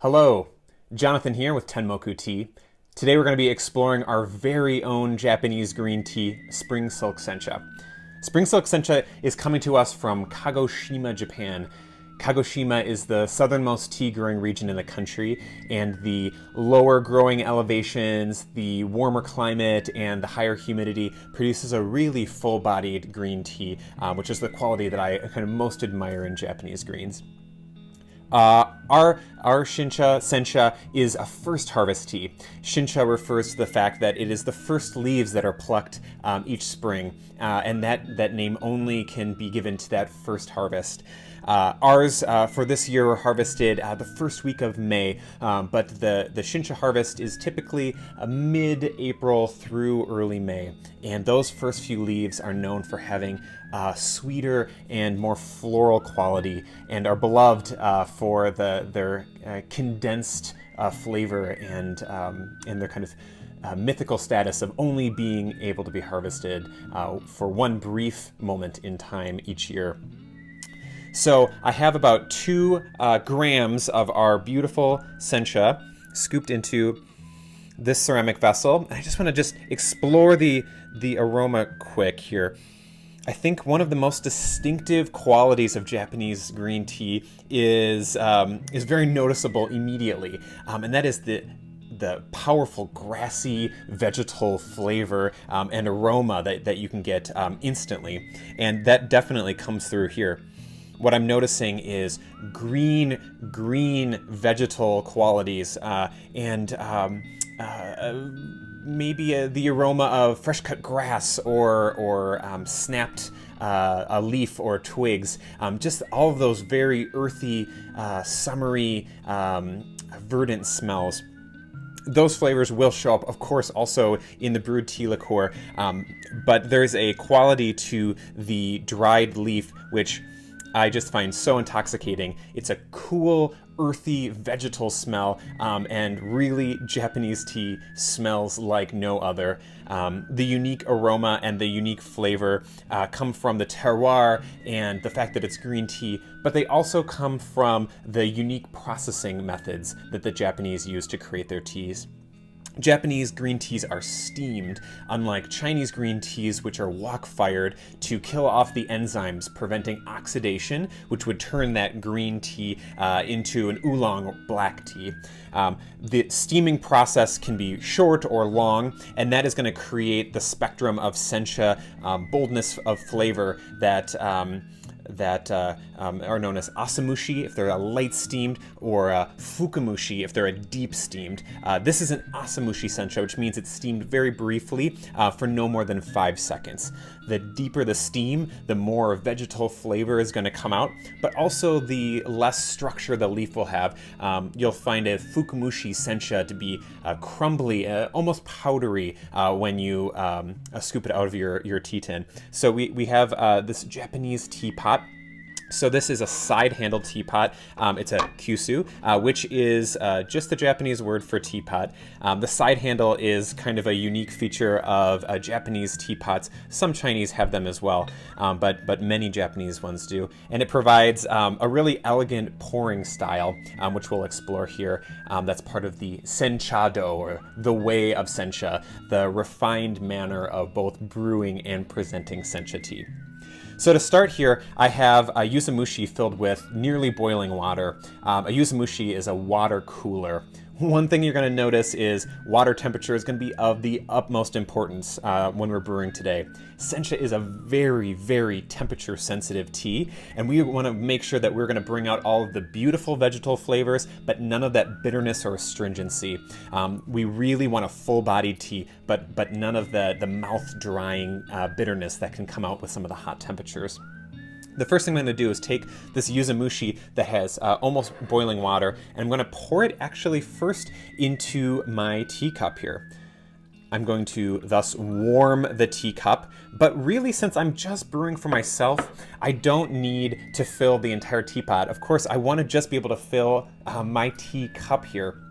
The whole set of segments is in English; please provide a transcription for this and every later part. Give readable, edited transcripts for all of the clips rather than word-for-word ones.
Hello, Jonathan here with Tenmoku Tea. Today we're going to be exploring our very own Japanese green tea, Spring Silk Sencha. Spring Silk Sencha is coming to us from Kagoshima, Japan. Kagoshima is the southernmost tea growing region in the country, and the lower growing elevations, the warmer climate, and the higher humidity produces a really full-bodied green tea, which is the quality that I kind of most admire in Japanese greens. Our sencha is a first harvest tea. Shincha refers to the fact that it is the first leaves that are plucked each spring, and that name only can be given to that first harvest. Ours for this year were harvested the first week of May, but the Shincha harvest is typically mid-April through early May, and those first few leaves are known for having sweeter and more floral quality, and are beloved for their condensed flavor and their kind of mythical status of only being able to be harvested for one brief moment in time each year. So I have about 2 grams of our beautiful sencha scooped into this ceramic vessel. I just want to explore the aroma quick here. I think one of the most distinctive qualities of Japanese green tea is very noticeable immediately, and that is the powerful grassy vegetal flavor and aroma that you can get instantly, and that definitely comes through here. What I'm noticing is green vegetal qualities and maybe the aroma of fresh cut grass or snapped a leaf or twigs. Just all of those very earthy, summery, verdant smells. Those flavors will show up, of course, also in the brewed tea liqueur, but there's a quality to the dried leaf which I just find so intoxicating. It's a cool, earthy, vegetal smell, and really Japanese tea smells like no other. The unique aroma and the unique flavor come from the terroir and the fact that it's green tea, but they also come from the unique processing methods that the Japanese use to create their teas. Japanese green teas are steamed, unlike Chinese green teas, which are wok-fired to kill off the enzymes, preventing oxidation, which would turn that green tea into an oolong or black tea. The steaming process can be short or long, and that is going to create the spectrum of sencha, boldness of flavor that are known as asamushi if they're a light steamed, or fukamushi if they're a deep steamed. This is an asamushi sencha, which means it's steamed very briefly for no more than 5 seconds. The deeper the steam, the more vegetal flavor is going to come out, but also the less structure the leaf will have. You'll find a fukamushi sencha to be crumbly, almost powdery when you scoop it out of your tea tin. So we have this Japanese teapot. So this is a side-handled teapot. It's a kyusu, which is just the Japanese word for teapot. The side handle is kind of a unique feature of Japanese teapots. Some Chinese have them as well, but many Japanese ones do. And it provides a really elegant pouring style, which we'll explore here. That's part of the sencha-do, or the way of sencha, the refined manner of both brewing and presenting sencha tea. So to start here, I have a yuzamushi filled with nearly boiling water. A yuzamushi is a water cooler. One thing you're going to notice is water temperature is going to be of the utmost importance when we're brewing today. Sencha is a very, very temperature sensitive tea, and we want to make sure that we're going to bring out all of the beautiful vegetal flavors, but none of that bitterness or astringency. We really want a full-bodied tea, but none of the mouth-drying bitterness that can come out with some of the hot temperatures. The first thing I'm going to do is take this yuzamushi that has almost boiling water, and I'm going to pour it actually first into my teacup here. I'm going to thus warm the teacup, but really, since I'm just brewing for myself, I don't need to fill the entire teapot. Of course, I want to just be able to fill my teacup here.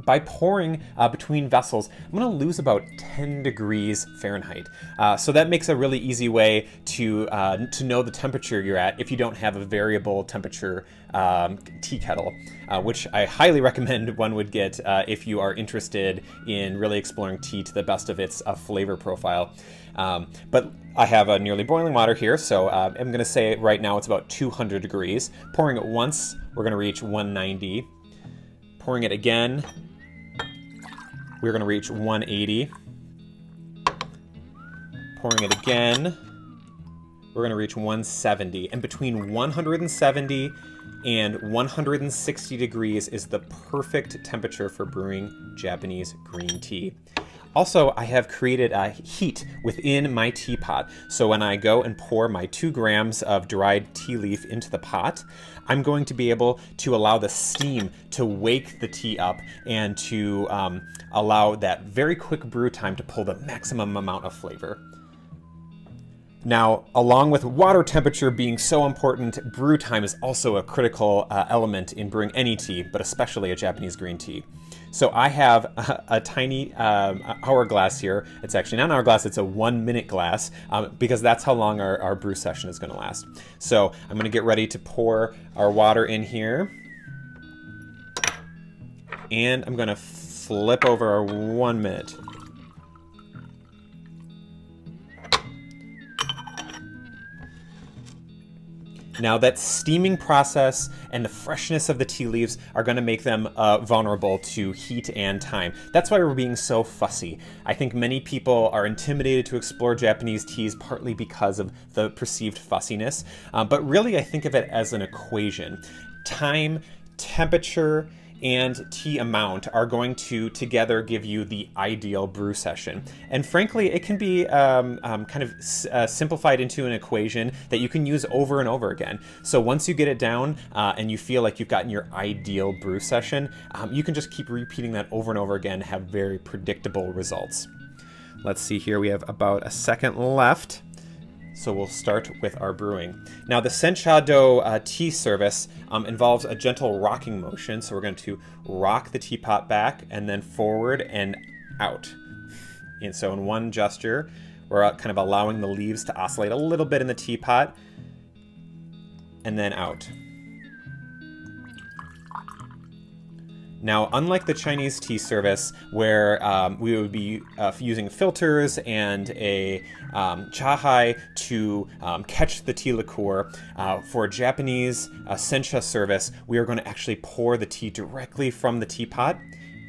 by pouring between vessels, I'm going to lose about 10 degrees Fahrenheit. So that makes a really easy way to know the temperature you're at if you don't have a variable temperature tea kettle, which I highly recommend one would get if you are interested in really exploring tea to the best of its flavor profile. But I have a nearly boiling water here, so I'm going to say right now it's about 200 degrees. Pouring it once, we're going to reach 190. Pouring it again, we're going to reach 180. Pouring it again, we're going to reach 170. And between 170 and 160 degrees is the perfect temperature for brewing Japanese green tea. Also, I have created a heat within my teapot. So when I go and pour my 2 grams of dried tea leaf into the pot, I'm going to be able to allow the steam to wake the tea up and to allow that very quick brew time to pull the maximum amount of flavor. Now, along with water temperature being so important, brew time is also a critical element in brewing any tea, but especially a Japanese green tea. So I have a tiny hourglass here. It's actually not an hourglass, it's a 1-minute glass, because that's how long our brew session is going to last. So I'm going to get ready to pour our water in here. And I'm going to flip over our 1 minute. Now that steaming process and the freshness of the tea leaves are going to make them vulnerable to heat and time. That's why we're being so fussy. I think many people are intimidated to explore Japanese teas partly because of the perceived fussiness, but really I think of it as an equation. Time, temperature, and tea amount are going to together give you the ideal brew session. And frankly, it can be kind of simplified into an equation that you can use over and over again. So once you get it down and you feel like you've gotten your ideal brew session, you can just keep repeating that over and over again, have very predictable results. Let's see here, we have about a second left. So we'll start with our brewing. Now the Sencha Do tea service involves a gentle rocking motion. So we're going to rock the teapot back and then forward and out. And so in one gesture, we're kind of allowing the leaves to oscillate a little bit in the teapot and then out. Now, unlike the Chinese tea service, where we would be using filters and a chahai to catch the tea liqueur, for a Japanese sencha service, we are going to actually pour the tea directly from the teapot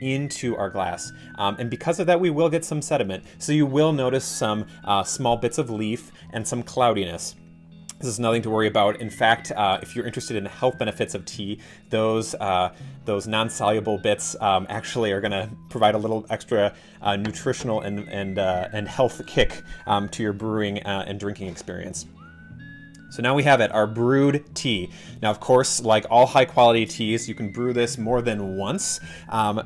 into our glass. And because of that, we will get some sediment. So you will notice some small bits of leaf and some cloudiness. This is nothing to worry about. In fact, if you're interested in the health benefits of tea, those non-soluble bits actually are going to provide a little extra nutritional and health kick to your brewing and drinking experience. So now we have it, our brewed tea. Now, of course, like all high-quality teas, you can brew this more than once.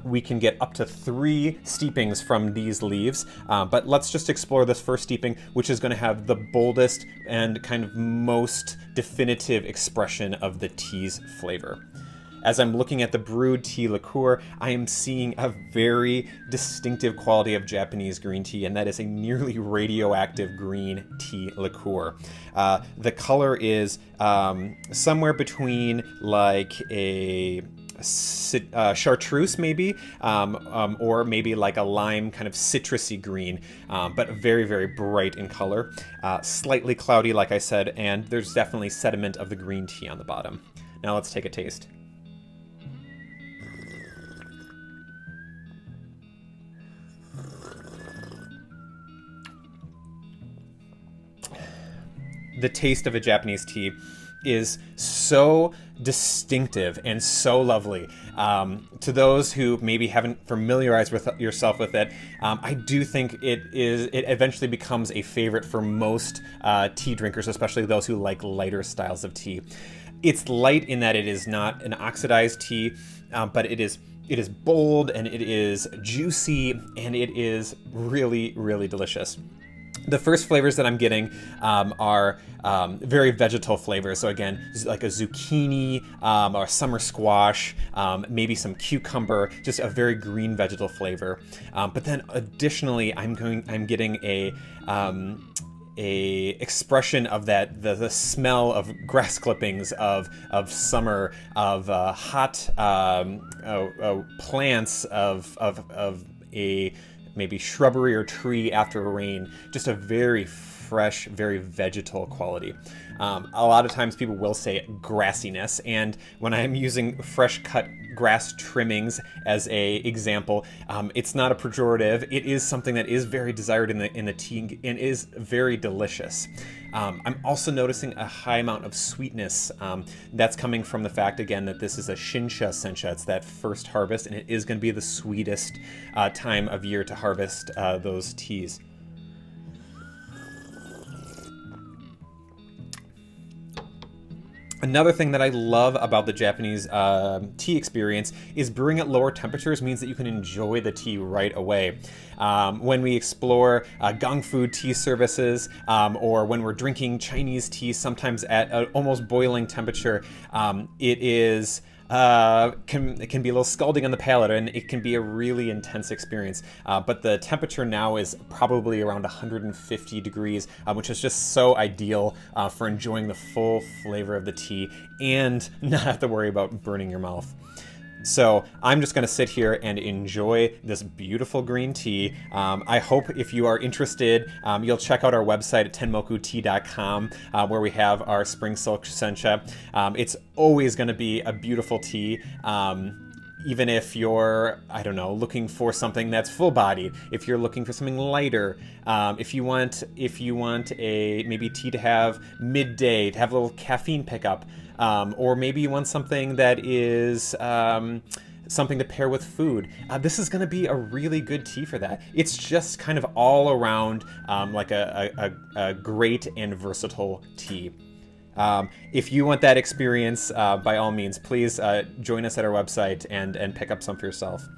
We can get up to 3 steepings from these leaves, but let's just explore this first steeping, which is going to have the boldest and kind of most definitive expression of the tea's flavor. As I'm looking at the brewed tea liqueur, I am seeing a very distinctive quality of Japanese green tea, and that is a nearly radioactive green tea liqueur. The color is somewhere between like a chartreuse maybe, or maybe like a lime kind of citrusy green, but very, very bright in color. Slightly cloudy, like I said, and there's definitely sediment of the green tea on the bottom. Now let's take a taste. The taste of a Japanese tea is so distinctive and so lovely. To those who maybe haven't familiarized with yourself with it, I do think it eventually becomes a favorite for most tea drinkers, especially those who like lighter styles of tea. It's light in that it is not an oxidized tea, but it is bold and it is juicy and it is really, really delicious. The first flavors that I'm getting are very vegetal flavors. So again, like a zucchini or summer squash, maybe some cucumber, just a very green vegetal flavor. But then additionally, I'm getting a expression of that the smell of grass clippings of summer, of hot plants, of a maybe shrubbery or tree after rain. Just a very fresh, very vegetal quality. A lot of times people will say grassiness, and when I'm using fresh cut grass trimmings as a example, it's not a pejorative. It is something that is very desired in the tea and is very delicious. I'm also noticing a high amount of sweetness. That's coming from the fact, again, that this is a Shincha Sencha. It's that first harvest, and it is going to be the sweetest time of year to harvest those teas. Another thing that I love about the Japanese tea experience is brewing at lower temperatures means that you can enjoy the tea right away. When we explore gong fu tea services, or when we're drinking Chinese tea, sometimes at an almost boiling temperature, it is it can be a little scalding on the palate, and it can be a really intense experience. But the temperature now is probably around 150 degrees, which is just so ideal for enjoying the full flavor of the tea and not have to worry about burning your mouth. So I'm just going to sit here and enjoy this beautiful green tea. I hope if you are interested, you'll check out our website at tenmokutea.com, where we have our Spring Silk Sencha. It's always going to be a beautiful tea. Even if you're, I don't know, looking for something that's full-bodied, if you're looking for something lighter, if you want a maybe tea to have midday, to have a little caffeine pickup, or maybe you want something that is something to pair with food. This is going to be a really good tea for that. It's just kind of all around like a great and versatile tea. If you want that experience, by all means, please join us at our website and pick up some for yourself.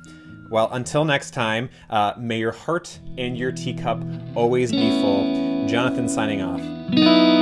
Well, until next time, may your heart and your teacup always be full. Jonathan signing off.